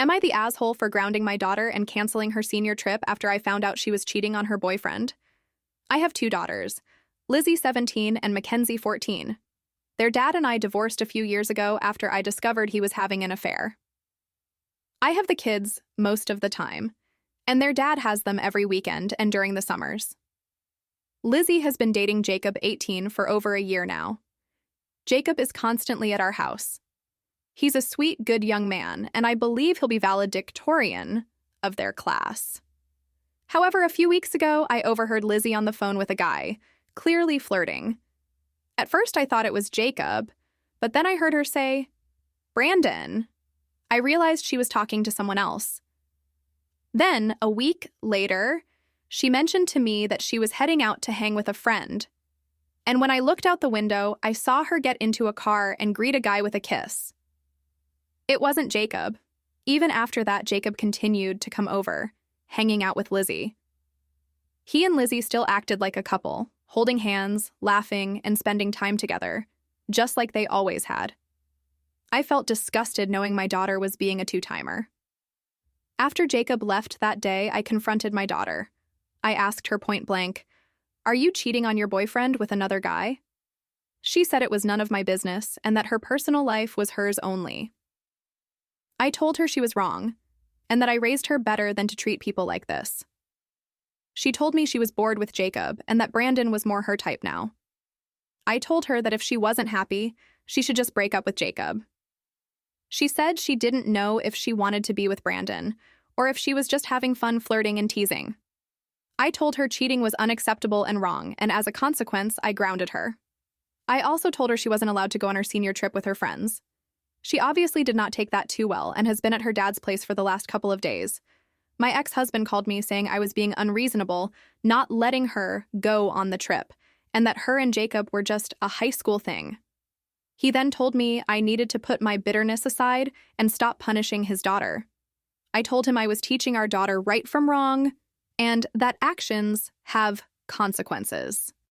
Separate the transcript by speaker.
Speaker 1: Am I the asshole for grounding my daughter and canceling her senior trip after I found out she was cheating on her boyfriend? I have two daughters, Lizzie 17 and Mackenzie 14. Their dad and I divorced a few years ago after I discovered he was having an affair. I have the kids most of the time, and their dad has them every weekend and during the summers. Lizzie has been dating Jacob 18 for over a year now. Jacob is constantly at our house. He's a sweet, good young man, and I believe he'll be valedictorian of their class. However, a few weeks ago, I overheard Lizzie on the phone with a guy, clearly flirting. At first, I thought it was Jacob, but then I heard her say, "Brandon." I realized she was talking to someone else. Then, a week later, she mentioned to me that she was heading out to hang with a friend. And when I looked out the window, I saw her get into a car and greet a guy with a kiss. It wasn't Jacob. Even after that, Jacob continued to come over, hanging out with Lizzie. He and Lizzie still acted like a couple, holding hands, laughing, and spending time together, just like they always had. I felt disgusted knowing my daughter was being a two-timer. After Jacob left that day, I confronted my daughter. I asked her point blank, "Are you cheating on your boyfriend with another guy?" She said it was none of my business and that her personal life was hers only. I told her she was wrong, and that I raised her better than to treat people like this. She told me she was bored with Jacob and that Brandon was more her type now. I told her that if she wasn't happy, she should just break up with Jacob. She said she didn't know if she wanted to be with Brandon, or if she was just having fun flirting and teasing. I told her cheating was unacceptable and wrong, and as a consequence, I grounded her. I also told her she wasn't allowed to go on her senior trip with her friends. She obviously did not take that too well and has been at her dad's place for the last couple of days. My ex-husband called me saying I was being unreasonable, not letting her go on the trip, and that her and Jacob were just a high school thing. He then told me I needed to put my bitterness aside and stop punishing his daughter. I told him I was teaching our daughter right from wrong, and that actions have consequences.